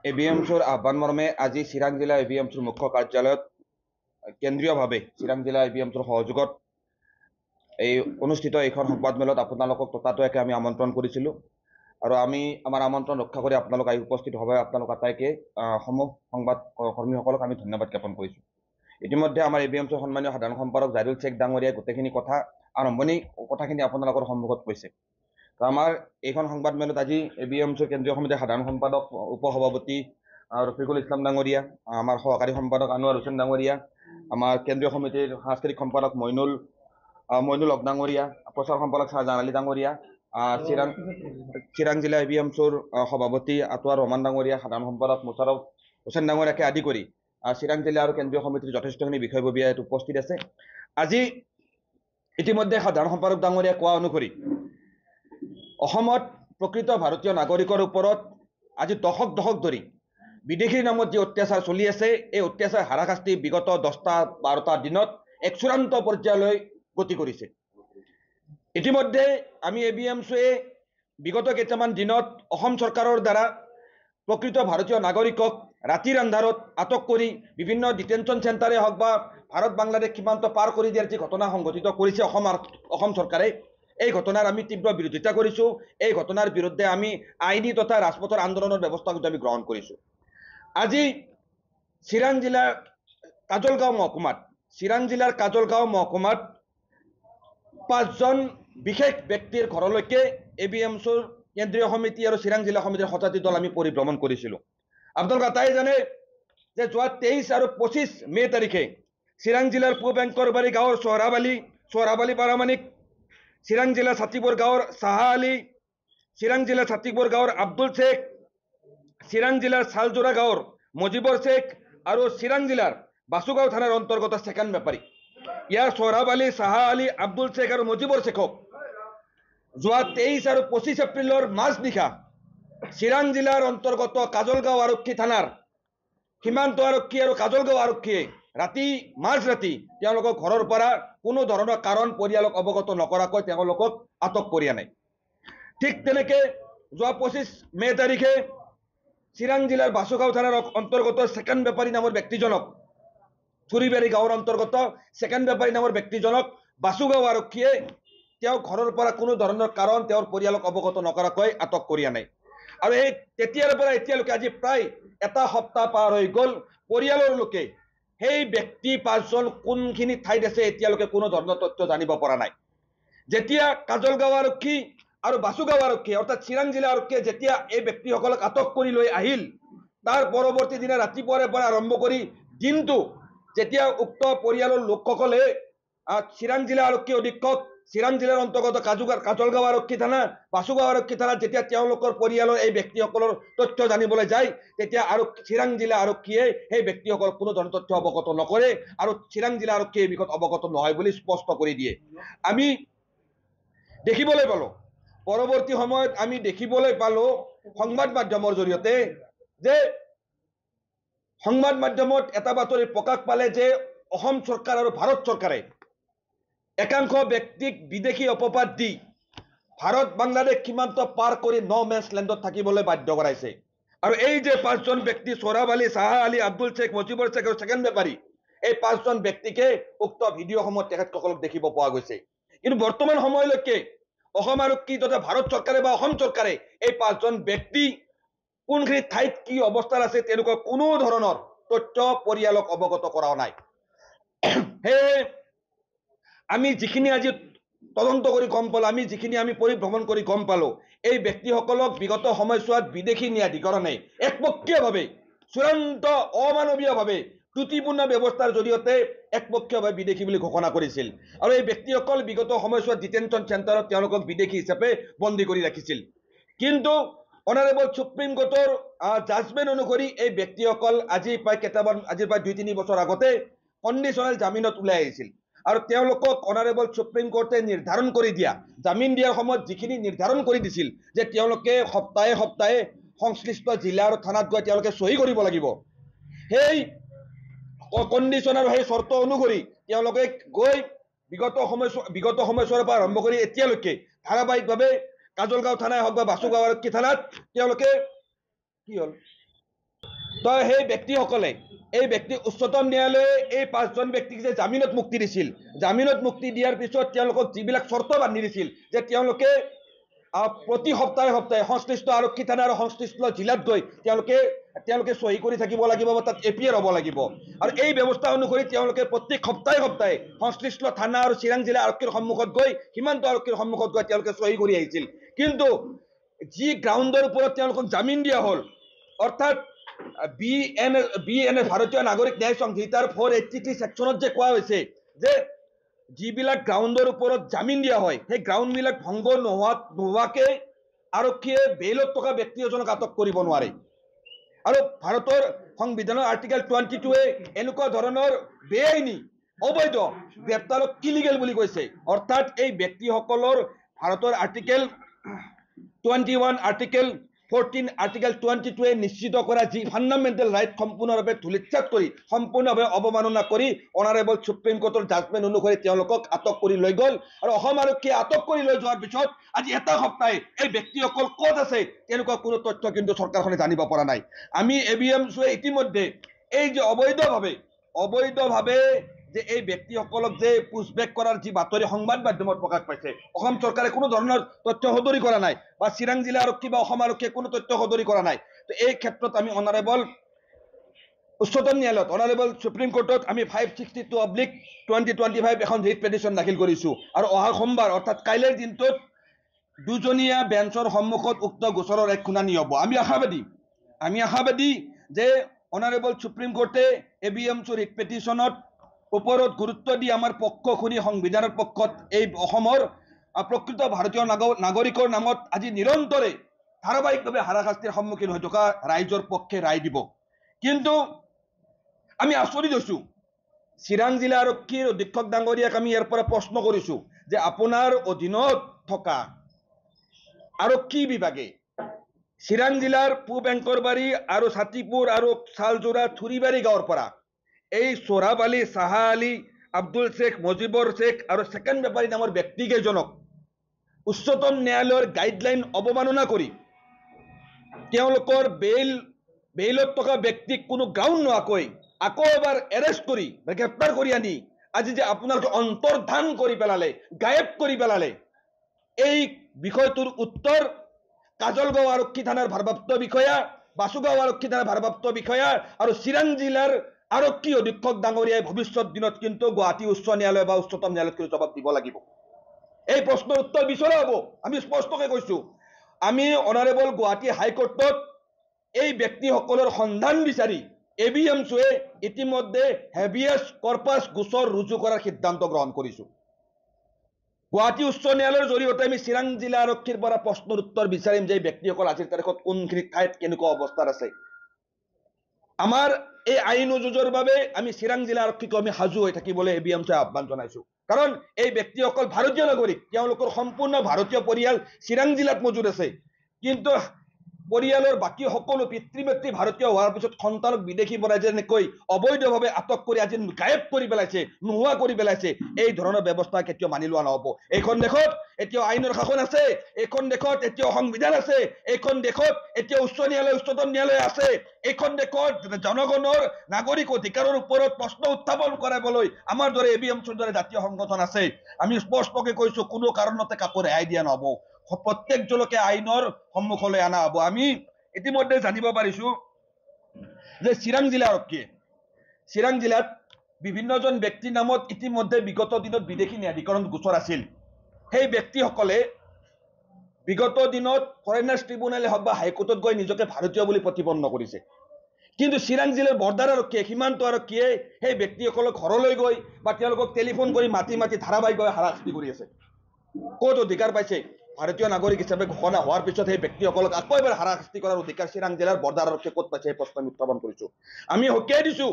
এবিএমছৰ আহ্বান মৰ্মে আজি চিৰাং জিলা এবিএমছৰ মুখ্য কাৰ্যালয়ত কেন্দ্ৰীয়ভাৱে চিৰাং জিলা এবিএমছৰ সহযোগত এই অনুষ্ঠিত এইখন সংবাদমেলত আপোনালোকক ততাতৈয়াকে আমি আমন্ত্ৰণ কৰিছিলোঁ আৰু আমি আমাৰ আমন্ত্ৰণ ৰক্ষা কৰি আপোনালোক আহি উপস্থিত হ'ব আপোনালোক আটাইকে সমূহ সংবাদ কৰ্মীসকলক আমি ধন্যবাদ জ্ঞাপন কৰিছোঁ। ইতিমধ্যে আমাৰ এবিএমছৰ সন্মানীয় সাধাৰণ সম্পাদক জাহিৰুল শেখ ডাঙৰীয়াই গোটেইখিনি কথা আৰম্ভণি কথাখিনি আপোনালোকৰ সন্মুখত কৈছে। তো আমাৰ এইখন সংবাদমেলত আজি এবিএমছৰ কেন্দ্ৰীয় সমিতিৰ সাধাৰণ সম্পাদক উপসভাপতি ৰফিকুল ইছলাম ডাঙৰীয়া, আমাৰ সহকাৰী সম্পাদক আনোৱাৰ হুছেইন ডাঙৰীয়া, আমাৰ কেন্দ্ৰীয় সমিতিৰ সাংস্কৃতিক সম্পাদক মইনুল হক ডাঙৰীয়া, প্ৰচাৰ সম্পাদক শ্বাহজাহান আলী ডাঙৰীয়া, চিৰাং জিলা এবিএমছৰ সভাপতি আটোৱাৰ ৰহমান ডাঙৰীয়া, সাধাৰণ সম্পাদক মুছাৰফ হুছেইন ডাঙৰীয়াকে আদি কৰি চিৰাং জিলা আৰু কেন্দ্ৰীয় সমিতিৰ যথেষ্টখিনি বিষয়ববীয়া ইয়াত উপস্থিত আছে। আজি ইতিমধ্যে সাধাৰণ সম্পাদক ডাঙৰীয়াই কোৱা অনুসৰি অসমত প্ৰকৃত ভাৰতীয় নাগৰিকৰ ওপৰত আজি দশক ধৰি বিদেশীৰ নামত যি অত্যাচাৰ চলি আছে, এই অত্যাচাৰ হাৰাশাস্তি বিগত 10-12টা দিনত এক চূড়ান্ত পৰ্যায়লৈ গতি কৰিছে। ইতিমধ্যে আমি এবিএমছয়ে বিগত কেইটামান দিনত অসম চৰকাৰৰ দ্বাৰা প্ৰকৃত ভাৰতীয় নাগৰিকক ৰাতিৰ আন্ধাৰত আটক কৰি বিভিন্ন ডিটেনশ্যন চেণ্টাৰে হওক বা ভাৰত বাংলাদেশ সীমান্ত পাৰ কৰি দিয়াৰ যি ঘটনা সংঘটিত কৰিছে অসম চৰকাৰে, এই ঘটনাৰ আমি তীব্ৰ বিৰোধিতা কৰিছোঁ। এই ঘটনাৰ বিৰুদ্ধে আমি আইনী তথা ৰাজপথৰ আন্দোলনৰ ব্যৱস্থা আমি গ্ৰহণ কৰিছোঁ। আজি চিৰাং জিলাৰ কাজলগাঁও মহকুমাত 5জন বিশেষ ব্যক্তিৰ ঘৰলৈকে এবিএমছৰ কেন্দ্ৰীয় সমিতি আৰু চিৰাং জিলা সমিতিৰ শতাধিক দল আমি পৰিভ্ৰমণ কৰিছিলোঁ। আপোনালোক আটাই জানে যে যোৱা 23 আৰু 25 মে তাৰিখে চিৰাং জিলাৰ পূব এংকৰবাৰী গাঁৱৰ সোহৰাব আলী পাৰমাণিক, চিৰাং জিলা ছাতিপুৰ গাঁৱৰ চাহা আলী, চিৰাং জিলা ছাতিপুৰ গাঁৱৰ আব্দুল শেখ, চিৰাং জিলাৰ চালজোৰা গাঁৱৰ মজিবৰ শেখ আৰু চিৰাং জিলাৰ বাসুগাঁও থানাৰ অন্তৰ্গত ছেকেণ্ড বেপাৰী ইয়াৰ সোহৰাব আলী, চাহা আলী, আব্দুল শেখ আৰু মজিবৰ শেখক যোৱা 23 আৰু 25 এপ্ৰিলৰ মাজনিশা চিৰাং জিলাৰ অন্তৰ্গত কাজলগাঁও আৰক্ষী থানাৰ সীমান্ত আৰক্ষী আৰু কাজলগাঁও আৰক্ষীয়ে মাজৰাতি তেওঁলোকক ঘৰৰ পৰা কোনো ধৰণৰ কাৰণ পৰিয়ালক অৱগত নকৰাকৈ তেওঁলোকক আটক কৰি আনে। ঠিক তেনেকৈ যোৱা 25 মে তাৰিখে চিৰাং জিলাৰ বাসুগাঁও থানাৰ অন্তৰ্গত ছেকেণ্ড বেপাৰী নামৰ ব্যক্তিজনক, চুৰিবাৰী গাঁৱৰ অন্তৰ্গত ছেকেণ্ড বেপাৰী নামৰ ব্যক্তিজনক বাসুগাঁও আৰক্ষীয়ে তেওঁ ঘৰৰ পৰা কোনো ধৰণৰ কাৰণ তেওঁৰ পৰিয়ালক অৱগত নকৰাকৈ আটক কৰি আনে। আৰু এই তেতিয়াৰ পৰা এতিয়ালৈকে আজি প্ৰায় এটা সপ্তাহ পাৰ হৈ গ'ল, পৰিয়ালৰ লোকে সেই ব্যক্তি 5জন কোনখিনি ঠাইত আছে এতিয়ালৈকে কোনো ধৰণৰ তথ্য জানিব পৰা নাই। যেতিয়া কাজলগাঁও আৰক্ষী আৰু বাসুগাঁও আৰক্ষী অৰ্থাৎ চিৰাং জিলা আৰক্ষীয়ে যেতিয়া এই ব্যক্তিসকলক আটক কৰি লৈ আহিল, তাৰ পৰৱৰ্তী দিনা ৰাতিপুৱাৰে পৰা আৰম্ভ কৰি দিনটো যেতিয়া উক্ত পৰিয়ালৰ লোকসকলে চিৰাং জিলা আৰক্ষী অধীক্ষক, চিৰাং জিলাৰ অন্তৰ্গত কাজলগাঁও আৰক্ষী থানা, বাসুগাঁও আৰক্ষী থানাত যেতিয়া তেওঁলোকৰ পৰিয়ালৰ এই ব্যক্তিসকলৰ তথ্য জানিবলৈ যায়, তেতিয়া চিৰাং জিলা আৰক্ষীয়ে সেই ব্যক্তিসকলক কোনো ধৰণৰ তথ্য অৱগত নকৰে আৰু চিৰাং জিলা আৰক্ষীয়ে এই বিষয়ত অৱগত নহয় বুলি স্পষ্ট কৰি দিয়ে। আমি দেখিবলৈ পালোঁ, পৰৱৰ্তী সময়ত আমি দেখিবলৈ পালোঁ সংবাদ মাধ্যমৰ জৰিয়তে যে সংবাদ মাধ্যমত এটা বাতৰি প্ৰকাশ পালে যে অসম চৰকাৰ আৰু ভাৰত চৰকাৰে একাংশ ব্যক্তিক বিদেশী অপবাদ দি ভাৰত বাংলাদেশ সীমান্ত পাৰ কৰি ন মেন্স লেণ্ডত থাকিবলৈ বাধ্য কৰাইছে। আৰু এই যে 5জন ব্যক্তি সোহৰাব আলী, চাহা আলী, আব্দুল শেখ, মজিবৰ শেখ আৰু ছেকেণ্ড বেপাৰী, এই 5জন ব্যক্তিকে উক্ত ভিডিঅ'সমূহত তেখেতসকলক দেখিব পোৱা গৈছে। কিন্তু বৰ্তমান সময়লৈকে অসম আৰক্ষী তথা ভাৰত চৰকাৰে বা অসম চৰকাৰে এই 5জন ব্যক্তি কোনখিনি ঠাইত কি অৱস্থাত আছে তেওঁলোকৰ কোনো ধৰণৰ তথ্য পৰিয়ালক অৱগত কৰা নাই। সেয়ে আমি যিখিনি আজি তদন্ত কৰি গম পালোঁ, আমি পৰিভ্ৰমণ কৰি গম পালোঁ, এই ব্যক্তিসকলক বিগত সময়ছোৱাত বিদেশী ন্যায়াধিকৰণে একপক্ষীয়ভাৱে চূড়ান্ত অমানৱীয়ভাৱে ত্ৰুটিপূৰ্ণ ব্যৱস্থাৰ জৰিয়তে একপক্ষীয়ভাৱে বিদেশী বুলি ঘোষণা কৰিছিল আৰু এই ব্যক্তিসকল বিগত সময়ছোৱাত ডিটেনশ্যন চেণ্টাৰত তেওঁলোকক বিদেশী হিচাপে বন্দী কৰি ৰাখিছিল। কিন্তু অনাৰেবল সুপ্ৰিম কোৰ্টৰ জাজমেণ্ট অনুসৰি এই ব্যক্তিসকল আজিৰ প্ৰায় 2-3 বছৰ আগতে কণ্ডিশ্যনেল জামিনত ওলাই আহিছিল আৰু তেওঁলোকক অনাৰেবল সুপ্ৰিম কোৰ্টে নিৰ্ধাৰণ কৰি দিয়া জামিন দিয়াৰ সময়ত যিখিনি নিৰ্ধাৰণ কৰি দিছিল যে তেওঁলোকে সপ্তাহে সপ্তাহে সংশ্লিষ্ট জিলা আৰু থানাত গৈ তেওঁলোকে চহী কৰিব লাগিব, সেই কণ্ডিশ্যন আৰু সেই চৰ্ত অনুসৰি তেওঁলোকে গৈ বিগত সময়ছোৱাৰ পৰা আৰম্ভ কৰি এতিয়ালৈকে ধাৰাবাহিকভাৱে কাজলগাঁও থানাই হওক বা বাসুগাঁও আৰক্ষী থানাত তেওঁলোকে কি হ'ল তো সেই ব্যক্তিসকলে এই ব্যক্তি উচ্চতম ন্যায়ালয়ে এই 5জন ব্যক্তিক যে জামিনত মুক্তি দিছিল, জামিনত মুক্তি দিয়াৰ পিছত তেওঁলোকক যিবিলাক চৰ্ত বান্ধি দিছিল যে তেওঁলোকে প্ৰতি সপ্তাহে সপ্তাহে সংশ্লিষ্ট আৰক্ষী থানা আৰু সংশ্লিষ্ট জিলাত গৈ তেওঁলোকে সহি কৰি থাকিব লাগিব বা তাত এপিয়াৰ হ'ব লাগিব। আৰু এই ব্যৱস্থা অনুসৰি তেওঁলোকে প্ৰত্যেক সপ্তাহে সপ্তাহে সংশ্লিষ্ট থানা আৰু চিৰাং জিলা আৰক্ষীৰ সন্মুখত গৈ সীমান্ত আৰক্ষীৰ সন্মুখত গৈ তেওঁলোকে সহি কৰি আহিছিল। কিন্তু যি গ্ৰাউণ্ডৰ ওপৰত তেওঁলোকক জামিন দিয়া হ'ল, অৰ্থাৎ BNA ভাৰতীয় নাগৰিক ন্যায় সংহিতাৰ 483 ছেকশ্যনত যে কোৱা হৈছে যে যিবিলাক গ্ৰাউণ্ডৰ ওপৰত জামিন দিয়া হয় সেই গ্ৰাউণ্ডবিলাক ভংগ নোহোৱাকে আৰক্ষীয়ে বেইলত থকা ব্যক্তি এজনক আটক কৰিব নোৱাৰে। আৰু ভাৰতৰ সংবিধানৰ আৰ্টিকেল 22 এনেকুৱা ধৰণৰ বেআইনী অবৈধ গ্ৰেপ্তাৰক ইলিগেল বুলি কৈছে। অৰ্থাৎ এই ব্যক্তিসকলৰ ভাৰতৰ আৰ্টিকেল 21, আৰ্টিকেল 14, আৰ্টিকেল 22 নিশ্চিত কৰা যি ফাণ্ডামেণ্টেল ৰাইট সম্পূৰ্ণভাৱে ধূলিচ্ছাত কৰি সম্পূৰ্ণভাৱে অৱমাননা কৰি অনাৰেবল সুপ্ৰিম কোৰ্টৰ জাজমেণ্ট অনুসৰি তেওঁলোকক আটক কৰি লৈ গ'ল। আৰু অসম আৰক্ষীয়ে আটক কৰি লৈ যোৱাৰ পিছত আজি এটা সপ্তাহে এই ব্যক্তিসকল ক'ত আছে তেনেকুৱা কোনো তথ্য কিন্তু চৰকাৰখনে জানিব পৰা নাই। আমি ABMCয়ে ইতিমধ্যে এই যে অবৈধভাৱে যে এই ব্যক্তিসকলক যে পুছবেক কৰাৰ যি বাতৰি সংবাদ মাধ্যমত প্ৰকাশ পাইছে, অসম চৰকাৰে কোনো ধৰণৰ তথ্য সদৰি কৰা নাই বা চিৰাং জিলা আৰক্ষী বা অসম আৰক্ষীয়ে কোনো তথ্য সদৰি কৰা নাই। তো এই ক্ষেত্ৰত আমি অনাৰেবল উচ্চতম ন্যায়ালয়ত অনাৰেবল সুপ্ৰিম কোৰ্টত আমি 562/2025 এখন ৰিট পিটিশ্যন দাখিল কৰিছোঁ। আৰু অহা সোমবাৰ অৰ্থাৎ কাইলৈৰ দিনটোত দুজনীয়া বেঞ্চৰ সন্মুখত উক্ত গোচৰৰ এক শুনানি হ'ব। আমি আশাবাদী যে অনাৰেবল সুপ্ৰিম কোৰ্টে ABMC ৰিট পিটিশ্যনত ওপৰত গুৰুত্ব দি আমাৰ পক্ষ শুনি সংবিধানৰ পক্ষত এই অসমৰ প্ৰকৃত ভাৰতীয় নাগৰিকৰ নামত আজি নিৰন্তৰে ধাৰাবাহিকভাৱে হাৰাশাস্তিৰ সন্মুখীন হৈ থকা ৰাইজৰ পক্ষে ৰায় দিব। কিন্তু আমি আচৰিত হৈছোঁ, চিৰাং জিলা আৰক্ষীৰ অধীক্ষক ডাঙৰীয়াক আমি ইয়াৰ পৰা প্ৰশ্ন কৰিছোঁ যে আপোনাৰ অধীনত থকা আৰক্ষী বিভাগে চিৰাং জিলাৰ পূব এংকৰবাৰী আৰু ছাতিপুৰ আৰু চালজোৰা থুৰিবাৰী গাঁৱৰ পৰা এই সোহৰাব আলী, চাহা আলী, আব্দুল শেখ, মজিবৰ শেখ আৰু ছেকেণ্ড বেপাৰী নামৰ ব্যক্তিকেইজনক উচ্চতম ন্যায়ালয়ৰ গাইডলাইন অৱমাননা কৰি তেওঁলোকৰ বেইলত থকা ব্যক্তিক কোনো গ্ৰাউণ্ড নোহোৱাকৈ আকৌ এবাৰ এৰেষ্ট কৰি বা গ্ৰেপ্তাৰ কৰি আনি আজি যে আপোনালোকে অন্তৰ্ধান কৰি পেলালে, গায়েব কৰি পেলালে, এই বিষয়টোৰ উত্তৰ কাজলগাঁও আৰক্ষী থানাৰ ভাৰপ্ৰাপ্ত বিষয়া, বাসুগাঁও আৰক্ষী থানাৰ ভাৰপ্ৰাপ্ত বিষয়া আৰু চিৰাং জিলাৰ আৰক্ষী অধীক্ষক ডাঙৰীয়াই ভৱিষ্যত দিনত কিন্তু গুৱাহাটী উচ্চ ন্যায়ালয় বা উচ্চতম ন্যায়ালয়ত জবাব দিব লাগিব। এই প্ৰশ্নৰ উত্তৰ বিচৰা হ'ব। আমি স্পষ্টকৈ কৈছোঁ, আমি অনাৰেবল গুৱাহাটী হাইকোৰ্টত এই ব্যক্তিসকলৰ সন্ধান বিচাৰি ABMCয়ে ইতিমধ্যে হেভিয়াছ কৰ্পাছ গোচৰ ৰুজু কৰাৰ সিদ্ধান্ত গ্ৰহণ কৰিছোঁ। গুৱাহাটী উচ্চ ন্যায়ালয়ৰ জৰিয়তে আমি চিৰাং জিলা আৰক্ষীৰ পৰা প্ৰশ্নৰ উত্তৰ বিচাৰিম যে এই ব্যক্তিসকল আজিৰ তাৰিখত কোনখিনি ঠাইত কেনেকুৱা অৱস্থাত আছে। আমাৰ এই আইন যুঁজৰ বাবে আমি চিৰাং জিলা আৰক্ষীক আমি সাজু হৈ থাকিবলৈ ABMCয়ে আহ্বান জনাইছোঁ। কাৰণ এই ব্যক্তিসকল ভাৰতীয় নাগৰিক, তেওঁলোকৰ সম্পূৰ্ণ ভাৰতীয় পৰিয়াল চিৰাং জিলাত মজুদ আছে। কিন্তু পৰিয়ালৰ বাকী সকলো পিতৃ মাতৃ ভাৰতীয় হোৱাৰ পিছত সন্তানক বিদেশী বনাই যেনেকৈ অবৈধভাৱে আটক কৰি আজি গায়েব কৰি পেলাইছে, নোহোৱা কৰি পেলাইছে, এই ধৰণৰ ব্যৱস্থা কেতিয়াও মানি লোৱা নহ'ব। এইখন দেশত এতিয়াও আইনৰ শাসন আছে, এইখন দেশত এতিয়াও সংবিধান আছে, এইখন দেশত এতিয়াও উচ্চ ন্যায়ালয়, উচ্চতম ন্যায়ালয় আছে। এইখন দেশত জনগণৰ নাগৰিক অধিকাৰৰ ওপৰত প্ৰশ্ন উত্থাপন কৰাবলৈ আমাৰ দৰে ABMCৰ দৰে জাতীয় সংগঠন আছে। আমি স্পষ্টকৈ কৈছোঁ, কোনো কাৰণতে কাকো ৰেহাই দিয়া নহ'ব, প্ৰত্যেকজনকে আইনৰ সন্মুখলৈ অনা হ'ব। আমি ইতিমধ্যে জানিব পাৰিছোঁ যে চিৰাং জিলা আৰক্ষীয়ে চিৰাং জিলাত বিভিন্নজন ব্যক্তিৰ নামত ইতিমধ্যে বিগত দিনত বিদেশী ন্যায়াধিকৰণ গোচৰ আছিল। সেই ব্যক্তিসকলে বিগত দিনত ফৰেনাৰ্ছ ট্ৰিব্যুনেলে হওক বা হাইকোৰ্টত গৈ নিজকে ভাৰতীয় বুলি প্ৰতিপন্ন কৰিছে। কিন্তু চিৰাং জিলাৰ বৰ্ডাৰ আৰক্ষীয়ে, সীমান্ত আৰক্ষীয়ে সেই ব্যক্তিসকলক ঘৰলৈ গৈ বা তেওঁলোকক টেলিফোন কৰি মাতি ধাৰাবাহিকভাৱে হাৰাশাস্তি কৰি আছে। ক'ত অধিকাৰ পাইছে? ভাৰতীয় নাগৰিক হিচাপে ঘোষণা হোৱাৰ পিছত সেই ব্যক্তিসকলক আকৌ এবাৰ হাৰাশাস্তি কৰাৰ অধিকাৰ চিৰাং জিলাৰ বৰ্ডাৰ আৰক্ষীয়ে ক'ত পাইছে? সেই প্ৰশ্ন আমি উত্থাপন কৰিছোঁ। আমি সকীয়াই দিছোঁ,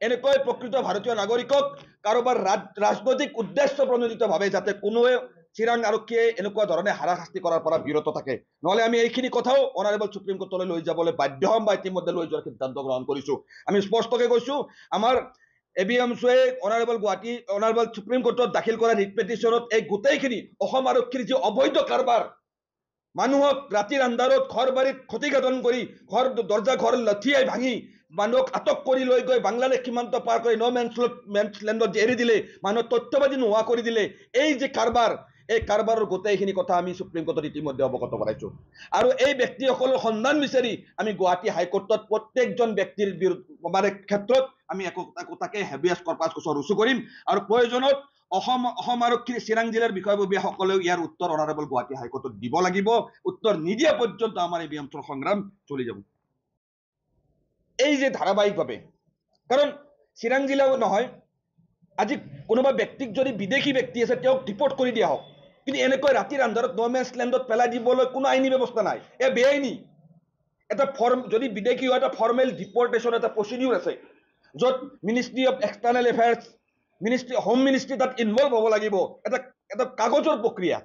এনেকৈ প্ৰকৃত ভাৰতীয় নাগৰিকক কাৰোবাৰ ৰাজনৈতিক উদ্দেশ্য প্ৰণোদিতভাৱে যাতে কোনোৱে চিৰাং আৰক্ষীয়ে এনেকুৱা ধৰণে হাৰাশাস্তি কৰাৰ পৰা বিৰত থাকে। নহ'লে আমি এইখিনি কথাও অনাৰেবল সুপ্ৰিম কোৰ্টলৈ লৈ যাবলৈ বাধ্য হ'ম বা ইতিমধ্যে লৈ যোৱাৰ সিদ্ধান্ত গ্ৰহণ কৰিছোঁ। আমি স্পষ্টকৈ কৈছোঁ, আমাৰ ABMCয়ে অনাৰেবল সুপ্ৰিম কোৰ্টত দাখিল কৰা ৰিট পিটিশ্যনত এই গোটেইখিনি অসম আৰক্ষীৰ যি অবৈধ কাৰবাৰ, মানুহক ৰাতিৰ আন্ধাৰত ঘৰ বাৰীত ক্ষতিসাধন কৰি ঘৰ লঠিয়াই ভাঙি মানুহক আটক কৰি লৈ গৈ বাংলাদেশ সীমান্ত পাৰ কৰি মেন্সলেণ্ডত যে এৰি দিলে, মানুহৰ তথ্যবাদী নোহোৱা কৰি দিলে, এই যে কাৰবাৰ, এই কাৰবাৰৰ গোটেইখিনি কথা আমি সুপ্ৰিম কোৰ্টত ইতিমধ্যে অৱগত কৰাইছো। আৰু এই ব্যক্তিসকলৰ সন্ধান বিচাৰি আমি গুৱাহাটী হাইকোৰ্টত প্ৰত্যেকজন ব্যক্তিৰ মানে ক্ষেত্ৰত আমি একোটাকে হেভিয়াছ কৰ্পাছ গোচৰ ৰুজু কৰিম। আৰু প্ৰয়োজনত অসম আৰক্ষীৰ চিৰাং জিলাৰ বিষয়ববীয়াসকলেও ইয়াৰ উত্তৰ অনাৰেবল গুৱাহাটী হাইকোৰ্টত দিব লাগিব। উত্তৰ নিদিয়া পৰ্যন্ত আমাৰ এই বিয়ন্তৰ সংগ্ৰাম চলি যাব। এই যে ধাৰাবাহিকভাৱে, কাৰণ চিৰাং জিলাও নহয়, আজি কোনোবা ব্যক্তিক যদি বিদেশী ব্যক্তি আছে তেওঁক ডিপৰ্ট কৰি দিয়া হওক, কিন্তু এনেকৈ ৰাতিৰ আন্ধাৰত মেন্সলেণ্ডত পেলাই দিবলৈ কোনো আইনী ব্যৱস্থা নাই, এয়া বেআইনী। এটা যদি বিদেশী হয় এটা ফৰ্মেল ডিপৰ্টেশ্যন এটা প্ৰচিডিউৰ আছে, য'ত ministry of external affairs, home ministry তাত ইনভলভ হ'ব লাগিব, এটা কাগজৰ প্ৰক্ৰিয়া।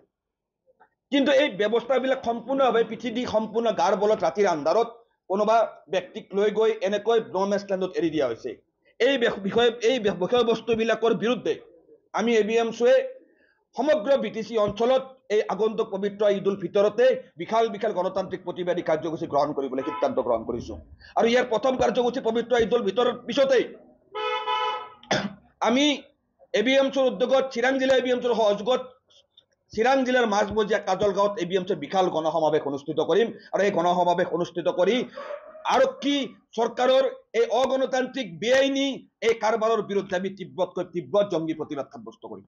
কিন্তু এই ব্যৱস্থাবিলাক সম্পূৰ্ণভাৱে পিঠি দি সম্পূৰ্ণ গাৰ বলত ৰাতিৰ আন্ধাৰত কোনোবা ব্যক্তিক লৈ গৈ এনেকৈ মেন্সলেণ্ডত এৰি দিয়া হৈছে। এই বিষয়বস্তুবিলাকৰ বিৰুদ্ধে আমি এবিএমছুৱে সমগ্ৰ বিটিচি অঞ্চলত এই আগন্তুক পবিত্ৰ ঈদ উল ফিতৰতে বিশাল গণতান্ত্ৰিক প্ৰতিবাদী কাৰ্যসূচী গ্ৰহণ কৰিবলৈ সিদ্ধান্ত গ্ৰহণ কৰিছো। আৰু ইয়াৰ প্ৰথম কাৰ্যসূচী পবিত্ৰ ঈদ উল ফিতৰৰ পিছতেই আমি এবিএমছুৰ উদ্যোগত চিৰাং জিলা এবিএমছুৰ সহযোগত চিৰাং জিলাৰ মাজমজিয়া কাজলগাঁৱত এবিএমছুৰ বিশাল গণসমাৱেশ অনুষ্ঠিত কৰিম। আৰু এই গণসমাৱেশ অনুষ্ঠিত কৰি আৰক্ষী চৰকাৰৰ এই অগণতান্ত্ৰিক বেআইনী এই কাৰবাৰৰ বিৰুদ্ধে আমি তীব্ৰ জংগী প্ৰতিবাদ সাব্যস্ত কৰিম।